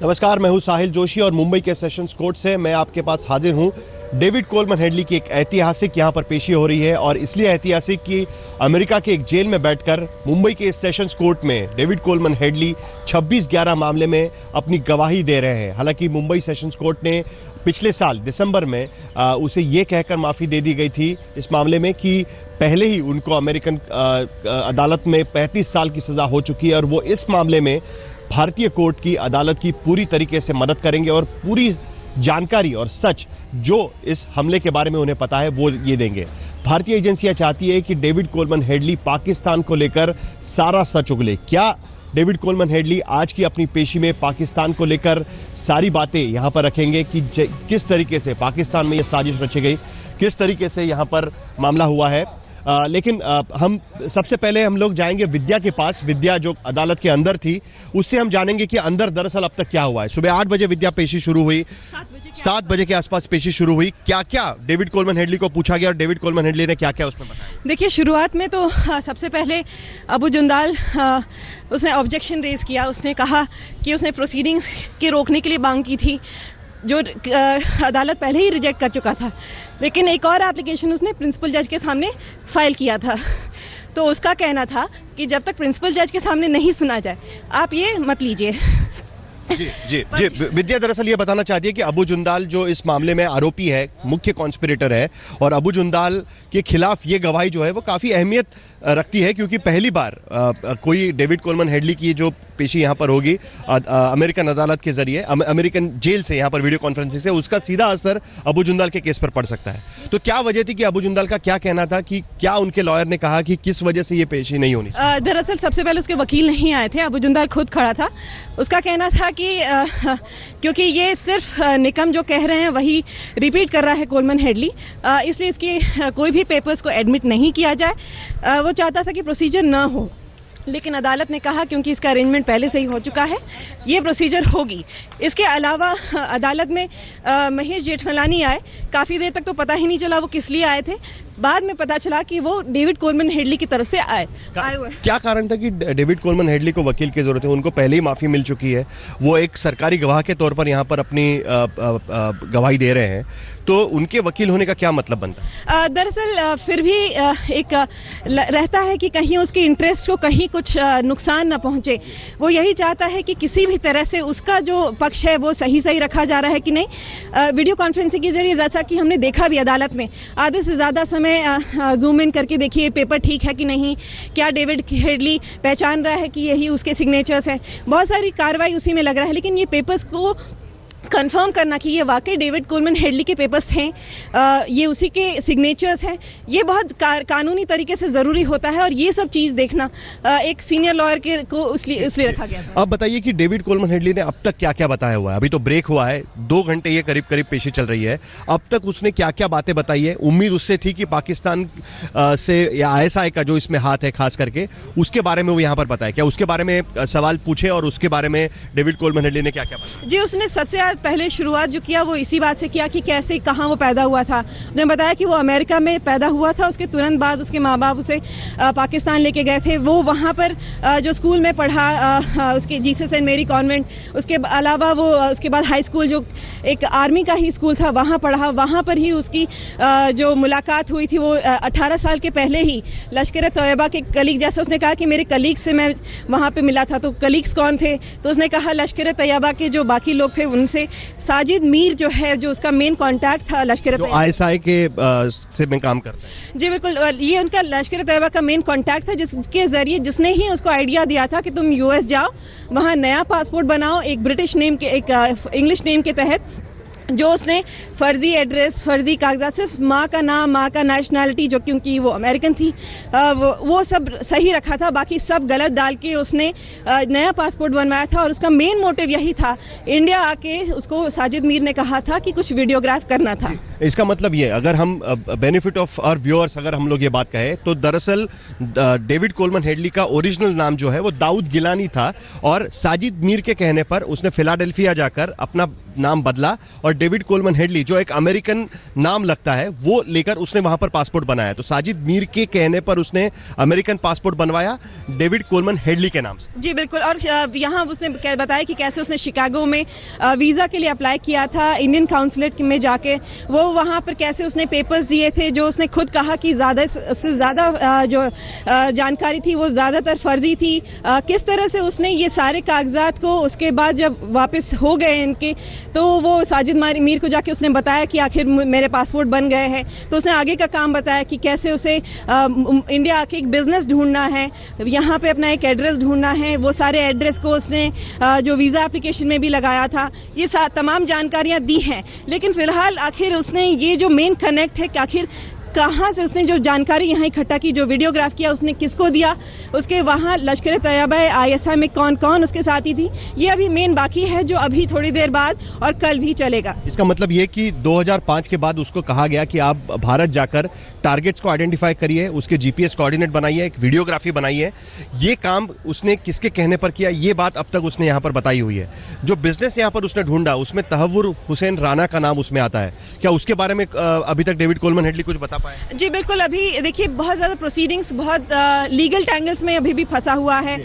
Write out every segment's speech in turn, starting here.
नमस्कार, मैं हूं साहिल जोशी और मुंबई के सेशंस कोर्ट से मैं आपके पास हाजिर हूं। डेविड कोलमन हेडली की एक ऐतिहासिक यहां पर पेशी हो रही है और इसलिए ऐतिहासिक कि अमेरिका के एक जेल में बैठकर मुंबई के सेशंस कोर्ट में डेविड कोलमन हेडली 26/11 मामले में अपनी गवाही दे रहे हैं। हालांकि मुंबई सेशंस कोर्ट ने पिछले साल दिसंबर में उसे ये कहकर माफी दे दी गई थी इस मामले में कि पहले ही उनको अमेरिकन अदालत में 35 साल की सजा हो चुकी है और वो इस मामले में भारतीय कोर्ट की अदालत की पूरी तरीके से मदद करेंगे और पूरी जानकारी और सच जो इस हमले के बारे में उन्हें पता है वो ये देंगे। भारतीय एजेंसियां चाहती है कि डेविड कोलमन हेडली पाकिस्तान को लेकर सारा सच उगले। क्या डेविड कोलमन हेडली आज की अपनी पेशी में पाकिस्तान को लेकर सारी बातें यहां पर रखेंगे कि किस तरीके से पाकिस्तान में यह साजिश रची गई, किस तरीके से यहां पर मामला हुआ है। लेकिन हम सबसे पहले हम लोग जाएंगे विद्या के पास। विद्या जो अदालत के अंदर थी उससे हम जानेंगे कि अंदर दरअसल अब तक क्या हुआ है। सुबह 8 बजे विद्या पेशी शुरू हुई, 7 बजे के आसपास पेशी शुरू हुई। क्या क्या डेविड कोलमन हेडली को पूछा गया और डेविड कोलमन हेडली ने क्या क्या उसमें बताया? देखिए, शुरुआत में तो सबसे पहले अबू जुंदाल उसने ऑब्जेक्शन रेज किया। उसने कहा कि उसने प्रोसीडिंग्स के रोकने के लिए मांग की थी जो अदालत पहले ही रिजेक्ट कर चुका था, लेकिन एक और एप्लीकेशन उसने प्रिंसिपल जज के सामने फाइल किया था। तो उसका कहना था कि जब तक प्रिंसिपल जज के सामने नहीं सुना जाए आप ये मत लीजिए। जी जी जी विद्या दरअसल ये बताना चाहती है कि अबू जुंदाल जो इस मामले में आरोपी है, मुख्य कॉन्स्पिरेटर है, और अबू जुंदाल के खिलाफ ये गवाही जो है वो काफी अहमियत रखती है क्योंकि पहली बार कोई डेविड कोलमन हेडली की जो पेशी यहाँ पर होगी अमेरिकन अदालत के जरिए, अमेरिकन जेल से यहाँ पर वीडियो कॉन्फ्रेंसिंग से, उसका सीधा असर अबू जुंदाल के केस पर पड़ सकता है। तो क्या वजह थी कि अबू जुंदाल का क्या कहना था कि क्या उनके लॉयर ने कहा कि किस वजह से ये पेशी नहीं होनी? दरअसल सबसे पहले उसके वकील नहीं आए थे, अबू जुंदाल खुद खड़ा था। उसका कहना था कि क्योंकि ये सिर्फ निकम जो कह रहे हैं वही रिपीट कर रहा है कोलमन हेडली, इसलिए इसके कोई भी पेपर्स को एडमिट नहीं किया जाए। वो चाहता था कि प्रोसीजर ना हो, लेकिन अदालत ने कहा क्योंकि इसका अरेंजमेंट पहले से ही हो चुका है ये प्रोसीजर होगी। इसके अलावा अदालत में महेश जेठमलानी आए। काफ़ी देर तक तो पता ही नहीं चला वो किस लिए आए थे, बाद में पता चला कि वो डेविड कोलमन हेडली की तरफ से आए हुए। क्या कारण था कि डेविड कोलमन हेडली को वकील की जरूरत है? उनको पहले ही माफी मिल चुकी है, वो एक सरकारी गवाह के तौर पर यहाँ पर अपनी गवाही दे रहे हैं, तो उनके वकील होने का क्या मतलब बनता है? दरअसल फिर भी एक रहता है कि कहीं उसके इंटरेस्ट को कहीं कुछ नुकसान न पहुंचे। वो यही चाहता है कि किसी भी तरह से उसका जो पक्ष है वो सही रखा जा रहा है कि नहीं। वीडियो कॉन्फ्रेंसिंग के जरिए जैसा कि हमने देखा भी अदालत में, आधे से ज्यादा समय जूम इन करके देखिए पेपर ठीक है कि नहीं, क्या डेविड हेडली पहचान रहा है कि यही उसके सिग्नेचर्स है। बहुत सारी कार्रवाई उसी में लग रहा है, लेकिन ये पेपर्स को कंफर्म करना कि ये वाकई डेविड कोलमन हेडली के पेपर्स हैं, ये उसी के सिग्नेचर्स हैं, ये बहुत कानूनी तरीके से ज़रूरी होता है और ये सब चीज़ देखना एक सीनियर लॉयर के को इसलिए रखा गया था। अब बताइए कि डेविड कोलमन हेडली ने अब तक क्या क्या बताया हुआ है? अभी तो ब्रेक हुआ है, 2 घंटे ये करीब करीब पेशी चल रही है। अब तक उसने क्या क्या बातें बताई है? उम्मीद उससे थी कि पाकिस्तान से या ISI का जो इसमें हाथ है खास करके, उसके बारे में वो यहाँ पर बताया। क्या उसके बारे में सवाल पूछे और उसके बारे में डेविड कोलमन हेडली ने क्या क्या बताया? जी, उसने सबसे पहले शुरुआत जो किया वो इसी बात से किया कि कैसे कहाँ वो पैदा हुआ था। उन्होंने बताया कि वो अमेरिका में पैदा हुआ था, उसके तुरंत बाद उसके माँ बाप उसे पाकिस्तान लेके गए थे। वो वहाँ पर जो स्कूल में पढ़ा, उसके जीसस सेंट मेरी कॉन्वेंट, उसके अलावा वो उसके बाद हाई स्कूल जो एक आर्मी का ही स्कूल था वहाँ पढ़ा। वहाँ पर ही उसकी जो मुलाकात हुई थी वो 18 साल के पहले ही लश्कर तैयबा के कलीग, जैसे उसने कहा कि मेरे कलीग से मैं वहाँ पर मिला था। तो कलीग्स कौन थे? तो उसने कहा लश्कर तैयबा के जो बाकी लोग थे उनसे। साजिद मीर जो है, जो उसका मेन कांटेक्ट था लश्कर तैयबा, ISI के से में काम करता है। जी बिल्कुल, ये उनका लश्कर तैयबा का मेन कांटेक्ट था, जिसके जरिए जिसने ही उसको आइडिया दिया था कि तुम US जाओ, वहाँ नया पासपोर्ट बनाओ एक ब्रिटिश नेम के, एक इंग्लिश नेम के तहत, जो उसने फर्जी एड्रेस, फर्जी कागजात, सिर्फ माँ का नाम, माँ का नेशनैलिटी जो क्योंकि वो अमेरिकन थी, वो सब सही रखा था, बाकी सब गलत डाल के उसने नया पासपोर्ट बनवाया था। और उसका मेन मोटिव यही था, इंडिया आके उसको साजिद मीर ने कहा था कि कुछ वीडियोग्राफ करना था। इसका मतलब ये, अगर हम बेनिफिट ऑफ आवर व्यूअर्स अगर हम लोग ये बात कहें तो दरअसल डेविड कोलमन हेडली का ओरिजिनल नाम जो है वो दाऊद गिलानी था और साजिद मीर के कहने पर उसने फिलाडेल्फिया जाकर अपना नाम बदला और और डेविड कोलमन हेडली जो एक अमेरिकन नाम लगता है वो लेकर उसने वहां पर पासपोर्ट बनाया। तो साजिद मीर के कहने पर उसने अमेरिकन पासपोर्ट बनवाया डेविड कोलमन हेडली के नाम से। जी बिल्कुल। और यहाँ उसने बताया कि कैसे उसने शिकागो में वीजा के लिए अप्लाई किया था इंडियन काउंसलेट में जाके, वो वहाँ पर कैसे उसने पेपर्स दिए थे जो उसने खुद कहा कि उससे ज़्यादा जो जानकारी थी वो ज़्यादातर फर्जी थी। किस तरह से उसने ये सारे कागजात को उसके बाद जब वापस हो गए इनके, तो वो साजिद मीर को जाके उसने बताया कि आखिर मेरे पासपोर्ट बन गए हैं। तो उसने आगे का काम बताया कि कैसे उसे इंडिया आके एक बिजनेस ढूंढना है, यहाँ पे अपना एक एड्रेस ढूंढना है। वो सारे एड्रेस को उसने जो वीज़ा एप्लीकेशन में भी लगाया था, ये तमाम जानकारियाँ दी हैं। लेकिन फिलहाल आखिर उसने ये जो मेन कनेक्ट है कि आखिर कहाँ से उसने जो जानकारी यहाँ इकट्ठा की, जो वीडियोग्राफ किया, उसने किसको दिया, उसके वहाँ लश्कर तैयबा ISI में कौन कौन उसके साथी थी, ये अभी मेन बाकी है जो अभी थोड़ी देर बाद और कल भी चलेगा। इसका मतलब ये कि 2005 के बाद उसको कहा गया कि आप भारत जाकर टारगेट्स को आइडेंटिफाई करिए, उसके GPS कोऑर्डिनेट बनाइए, एक वीडियोग्राफी बनाइए। ये काम उसने किसके कहने पर किया, ये बात अब तक उसने यहाँ पर बताई हुई है। जो बिजनेस यहाँ पर उसने ढूंढा उसमें तहव्वुर हुसैन राना का नाम उसमें आता है। क्या उसके बारे में अभी तक डेविड कोलमन हेडली कुछ बता? जी बिल्कुल। अभी देखिए बहुत ज़्यादा प्रोसीडिंग्स, बहुत लीगल टैंगल्स में अभी भी फंसा हुआ है।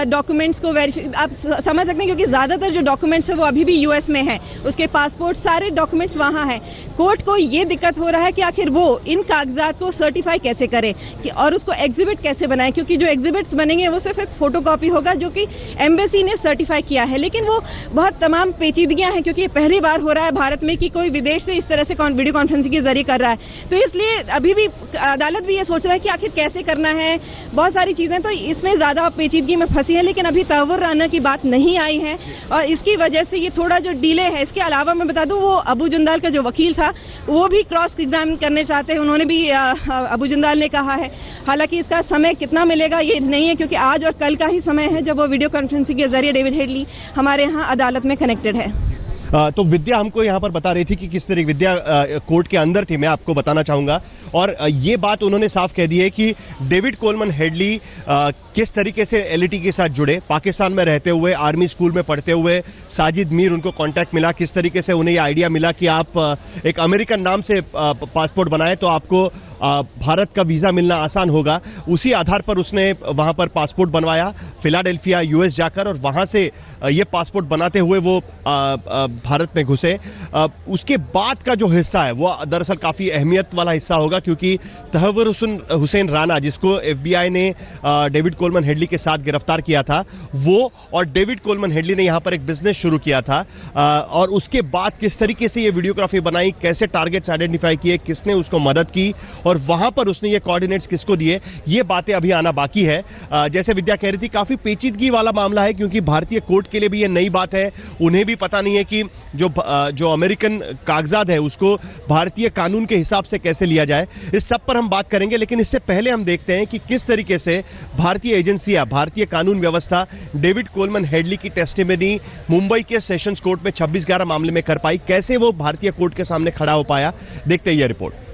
डॉक्यूमेंट्स को आप समझ सकते हैं क्योंकि ज़्यादातर जो डॉक्यूमेंट्स है वो अभी भी US में है, उसके पासपोर्ट सारे डॉक्यूमेंट्स वहाँ हैं। कोर्ट को ये दिक्कत हो रहा है कि आखिर वो इन कागजात को सर्टिफाई कैसे करे और उसको एग्जिबिट कैसे बनाए, क्योंकि जो एग्जिबिट्स बनेंगे वो सिर्फ एक फोटोकॉपी होगा जो कि एम्बेसी ने सर्टिफाई किया है। लेकिन वो बहुत तमाम पेचीदगियाँ हैं क्योंकि ये पहली बार हो रहा है भारत में कि कोई विदेश से इस तरह से वीडियो कॉन्फ्रेंसिंग के जरिए कर रहा है। तो इसलिए अभी भी अदालत भी ये सोच रहा है कि आखिर कैसे करना है, बहुत सारी चीजें तो इसमें ज्यादा पेचीदगी में फंसी है। लेकिन अभी तहव्वुर राना की बात नहीं आई है और इसकी वजह से ये थोड़ा जो डिले है। इसके अलावा मैं बता दूं वो अबू जुंदाल का जो वकील था वो भी क्रॉस एग्जामिन करने चाहते हैं, उन्होंने भी अबू जुंदाल ने कहा है। हालांकि इसका समय कितना मिलेगा ये नहीं है क्योंकि आज और कल का ही समय है जब वो वीडियो कॉन्फ्रेंसिंग के जरिए डेविड हेडली हमारे यहाँ अदालत में कनेक्टेड है। तो विद्या हमको यहाँ पर बता रही थी कि किस तरह विद्या कोर्ट के अंदर थी, मैं आपको बताना चाहूंगा। और ये बात उन्होंने साफ कह दी है कि डेविड कोलमन हेडली किस तरीके से LAT के साथ जुड़े, पाकिस्तान में रहते हुए, आर्मी स्कूल में पढ़ते हुए साजिद मीर उनको कांटेक्ट मिला, किस तरीके से उन्हें ये आइडिया मिला कि आप एक अमेरिकन नाम से पासपोर्ट बनाए तो आपको भारत का वीज़ा मिलना आसान होगा। उसी आधार पर उसने वहाँ पर पासपोर्ट बनवाया फिलाडेल्फिया US जाकर, और वहाँ से ये पासपोर्ट बनाते हुए वो भारत में घुसे। उसके बाद का जो हिस्सा है वो दरअसल काफ़ी अहमियत वाला हिस्सा होगा क्योंकि तहव्वुर हुसैन राना जिसको FBI ने डेविड कोलमन हेडली के साथ गिरफ्तार किया था, वो और डेविड कोलमन हेडली ने यहाँ पर एक बिजनेस शुरू किया था। और उसके बाद किस तरीके से ये वीडियोग्राफी बनाई, कैसे टारगेट्स आइडेंटिफाई किए, किसने उसको मदद की और वहाँ पर उसने ये कोऑर्डिनेट्स किसको दिए, ये बातें अभी आना बाकी है। जैसे विद्या कह रही थी काफ़ी पेचीदगी वाला मामला है क्योंकि भारतीय कोर्ट के लिए भी ये नई बात है। उन्हें भी पता नहीं है कि जो अमेरिकन कागजात है उसको भारतीय कानून के हिसाब से कैसे लिया जाए। इस सब पर हम बात करेंगे, लेकिन इससे पहले हम देखते हैं कि किस तरीके से भारतीय एजेंसियां, भारतीय कानून व्यवस्था डेविड कोलमन हेडली की टेस्टिमनी मुंबई के सेशंस कोर्ट में 26/11 मामले में कर पाई, कैसे वो भारतीय कोर्ट के सामने खड़ा हो पाया। देखते हैं ये रिपोर्ट।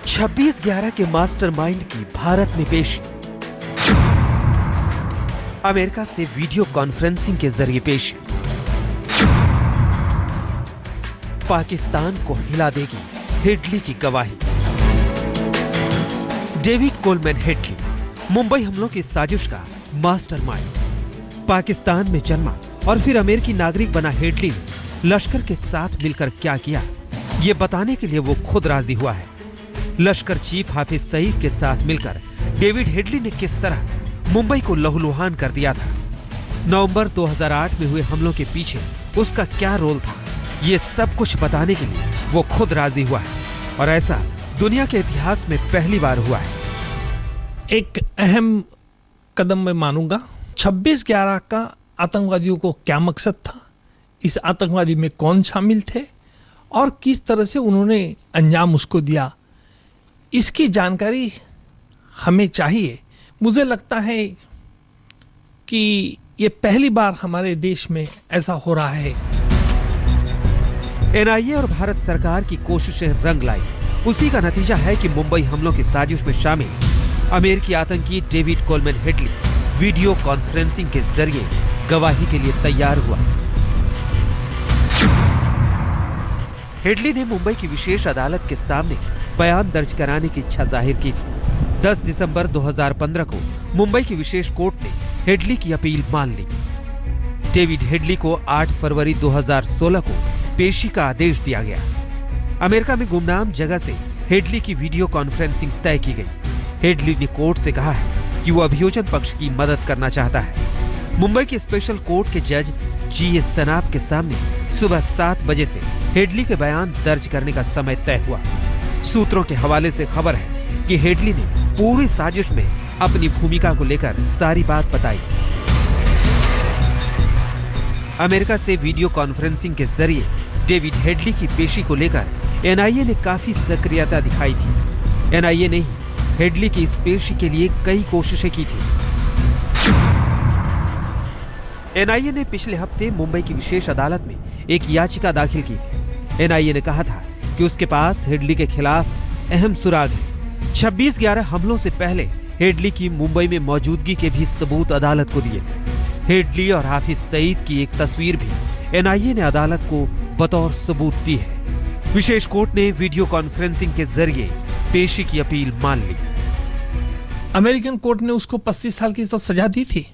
छब्बीस 11 के मास्टरमाइंड की भारत में पेशी, अमेरिका से वीडियो कॉन्फ्रेंसिंग के जरिए पेशी, पाकिस्तान को हिला देगी हेडली की गवाही। डेविड कोलमन हेडली मुंबई हमलों की साजिश का मास्टरमाइंड। पाकिस्तान में जन्मा और फिर अमेरिकी नागरिक बना हेडली ने लश्कर के साथ मिलकर क्या किया, ये बताने के लिए वो खुद राजी हुआ है। लश्कर चीफ हाफिज सईद के साथ मिलकर डेविड हेडली ने किस तरह मुंबई को लहूलुहान कर दिया था, नवंबर 2008 में हुए हमलों के पीछे उसका क्या रोल था, ये सब कुछ बताने के लिए वो खुद राजी हुआ है और ऐसा दुनिया के इतिहास में पहली बार हुआ है। एक अहम कदम मैं मानूंगा। 26/11 का आतंकवादियों को क्या मकसद था, इस आतंकवादी में कौन शामिल थे और किस तरह से उन्होंने अंजाम उसको दिया, इसकी जानकारी हमें चाहिए। मुझे लगता है कि ये पहली बार हमारे देश में ऐसा हो रहा है। NIA और भारत सरकार की कोशिशें रंग लाई उसी का नतीजा है कि मुंबई हमलों की साजिश में शामिल अमेरिकी आतंकी David Coleman Headley video conferencing के जरिए गवाही के लिए तैयार हुआ। हेडली ने मुंबई की विशेष अदालत के सामने बयान दर्ज कराने की इच्छा जाहिर की थी। 10 दिसंबर 2015 को मुंबई की विशेष कोर्ट ने हेडली की अपील मान ली। डेविड हेडली को 8 फरवरी 2016 को पेशी का आदेश दिया गया। अमेरिका में गुमनाम जगह से हेडली की वीडियो कॉन्फ्रेंसिंग तय की गई। हेडली ने कोर्ट से कहा है कि वो अभियोजन पक्ष की मदद करना चाहता है। मुंबई के स्पेशल कोर्ट के जज G.S. सनाप के सामने सुबह 7 बजे से हेडली के बयान दर्ज करने का समय तय हुआ। सूत्रों के हवाले से खबर है कि हेडली ने पूरी साजिश में अपनी भूमिका को लेकर सारी बात बताई। अमेरिका से वीडियो कॉन्फ्रेंसिंग के जरिए डेविड हेडली की पेशी को लेकर NIA ने काफी सक्रियता दिखाई थी। NIA ने ही हेडली की इस पेशी के लिए कई कोशिशें की थी। NIA ने पिछले हफ्ते मुंबई की विशेष अदालत में एक याचिका दाखिल की थी। NIA ने कहा था कि उसके पास हेडली के खिलाफ अहम सुराग है। 26/11 हमलों से पहले हेडली की मुंबई में मौजूदगी के भी सबूत अदालत को दिए। हेडली और हाफिज सईद की एक तस्वीर भी NIA ने अदालत को बतौर सबूत दी है। विशेष कोर्ट ने वीडियो कॉन्फ्रेंसिंग के जरिए पेशी की अपील मान ली। अमेरिकन कोर्ट ने उसको 25 साल की तो सजा दी थी,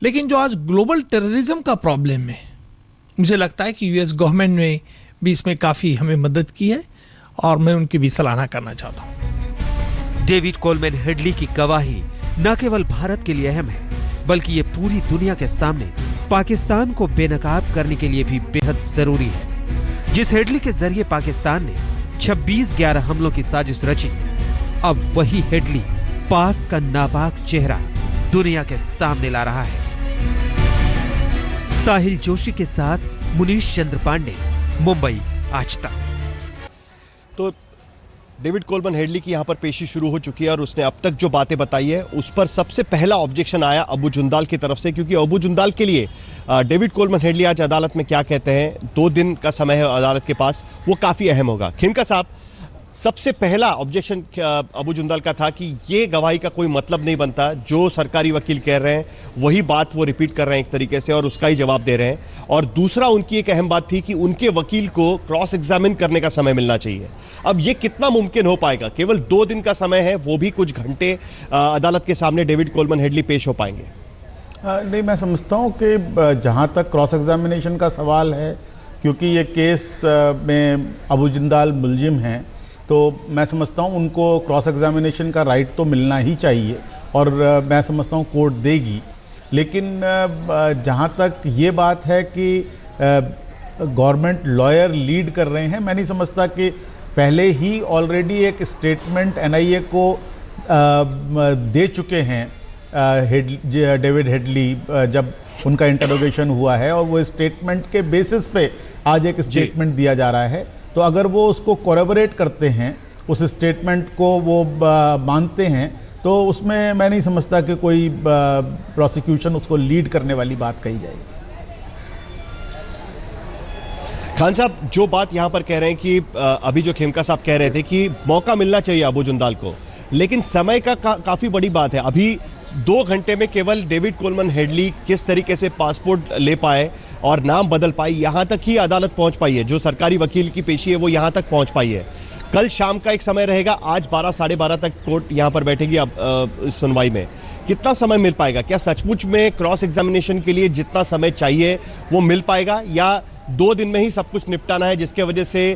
लेकिन जो आज ग्लोबल टेररिज्म का प्रॉब्लम है, मुझे लगता है कि US गवर्नमेंट ने भी इसमें काफी हमें मदद की है और मैं उनकी भी सराहना करना चाहता हूं। डेविड कोलमैन हेडली की गवाही न केवल भारत के लिए अहम है, बल्कि ये पूरी दुनिया के सामने पाकिस्तान को बेनकाब करने के लिए भी बेहद जरूरी है। जिस हेडली के जरिए पाकिस्तान ने 26/11 हमलों की साजिश रची, अब वही हेडली पाक का नापाक चेहरा दुनिया के सामने ला रहा है। साहिल जोशी के साथ मुनीश चंद्र पांडे, मुंबई आज तक। तो डेविड कोलमैन हेडली की यहां पर पेशी शुरू हो चुकी है और उसने अब तक जो बातें बताई है उस पर सबसे पहला ऑब्जेक्शन आया अबू जुंदाल की तरफ से, क्योंकि अबू जुंदाल के लिए डेविड कोलमैन हेडली आज अदालत में क्या कहते हैं, 2 दिन का समय है अदालत के पास, वो काफी अहम होगा। खिनका साहब, सबसे पहला ऑब्जेक्शन अबू जुंदाल का था कि ये गवाही का कोई मतलब नहीं बनता, जो सरकारी वकील कह रहे हैं वही बात वो रिपीट कर रहे हैं एक तरीके से और उसका ही जवाब दे रहे हैं। और दूसरा उनकी एक अहम बात थी कि उनके वकील को क्रॉस एग्जामिन करने का समय मिलना चाहिए। अब ये कितना मुमकिन हो पाएगा? केवल 2 दिन का समय है, वो भी कुछ घंटे अदालत के सामने डेविड कोलमैन हेडली पेश हो पाएंगे? नहीं, मैं समझता हूँ कि जहाँ तक क्रॉस एग्जामिनेशन का सवाल है, क्योंकि ये केस में अबू जुंदाल मुलजिम हैं, तो मैं समझता हूँ उनको क्रॉस एग्जामिनेशन का राइट तो मिलना ही चाहिए और मैं समझता हूँ कोर्ट देगी। लेकिन जहाँ तक ये बात है कि गवर्नमेंट लॉयर लीड कर रहे हैं, मैं नहीं समझता कि पहले ही ऑलरेडी एक स्टेटमेंट NIA को दे चुके हैं डेविड हेडली जब उनका इंटरोगेशन हुआ है, और वो स्टेटमेंट के बेसिस पे आज एक स्टेटमेंट दिया जा रहा है। तो अगर वो उसको कोरैबोरेट करते हैं, उस स्टेटमेंट को वो मानते हैं, तो उसमें मैं नहीं समझता कि कोई प्रोसिक्यूशन उसको लीड करने वाली बात कही जाएगी। खान साहब, जो बात यहां पर कह रहे हैं कि अभी जो खेमका साहब कह रहे थे कि मौका मिलना चाहिए अबू जुंदाल को, लेकिन समय का काफी बड़ी बात है। अभी 2 घंटे में केवल डेविड कोलमैन हेडली किस तरीके से पासपोर्ट ले पाए और नाम बदल पाई, यहां तक ही अदालत पहुंच पाई है। जो सरकारी वकील की पेशी है वो यहां तक पहुंच पाई है। कल शाम का एक समय रहेगा, आज 12 साढ़े 12 तक कोर्ट यहां पर बैठेगी सुनवाई में। कितना समय मिल पाएगा? क्या सचमुच में क्रॉस एग्जामिनेशन के लिए जितना समय चाहिए वो मिल पाएगा, या 2 दिन में ही सब कुछ निपटाना है, जिसके वजह से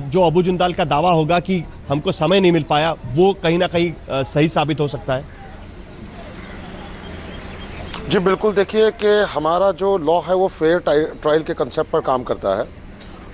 जो अबू जुंदाल का दावा होगा कि हमको समय नहीं मिल पाया, वो कहीं ना कहीं सही साबित हो सकता है? जी बिल्कुल, देखिए कि हमारा जो लॉ है वो फेयर ट्रायल के कंसेप्ट पर काम करता है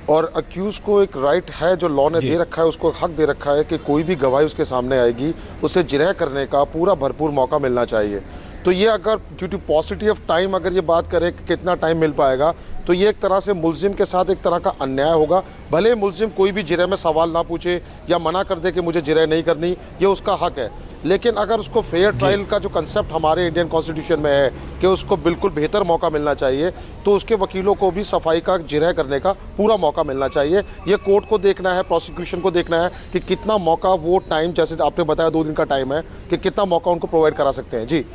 और अक्यूज को एक राइट है जो लॉ ने दे रखा है, उसको हक दे रखा है कि कोई भी गवाही उसके सामने आएगी उसे जिरह करने का पूरा भरपूर मौका मिलना चाहिए। तो तो ये अगर due to positive of time अगर ये बात करें कि कितना टाइम मिल पाएगा, तो ये एक तरह से मुलजिम के साथ एक तरह का अन्याय होगा। भले मुलजिम कोई भी जिरह में सवाल ना पूछे या मना कर दे कि मुझे जिरह नहीं करनी, ये उसका हक है, लेकिन अगर उसको फेयर ट्रायल का जो कंसेप्ट हमारे इंडियन कॉन्स्टिट्यूशन में है कि उसको बिल्कुल बेहतर मौका मिलना चाहिए, तो उसके वकीलों को भी सफाई का जिरह करने का पूरा मौका मिलना चाहिए। ये कोर्ट को देखना है, प्रोसिक्यूशन को देखना है कि कितना मौका वो टाइम, जैसे आपने बताया 2 दिन का टाइम है, कि कितना मौका उनको प्रोवाइड करा सकते हैं। जी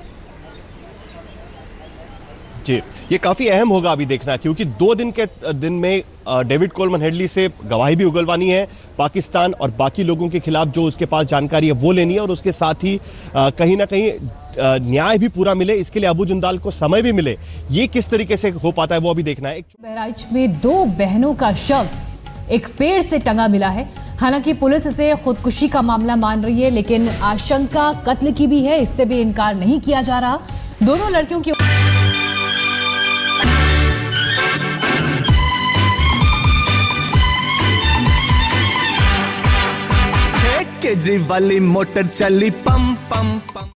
जी, ये काफी अहम होगा अभी देखना, क्योंकि 2 दिन के दिन में डेविड कोलमन हेडली से गवाही भी उगलवानी है पाकिस्तान, और बाकी लोगों के खिलाफ जो उसके पास जानकारी है वो लेनी है, और उसके साथ ही कहीं ना कहीं न्याय भी पूरा मिले, इसके लिए अबू जिंदाल को समय भी मिले। ये किस तरीके से हो पाता है वो अभी देखना है। बहराइच में 2 बहनों का शव एक पेड़ से टंगा मिला है। हालांकि पुलिस इसे खुदकुशी का मामला मान रही है, लेकिन आशंका कत्ल की भी है, इससे भी इनकार नहीं किया जा रहा। दोनों लड़कियों की केजरीवाल मोटर चली पम पम पम।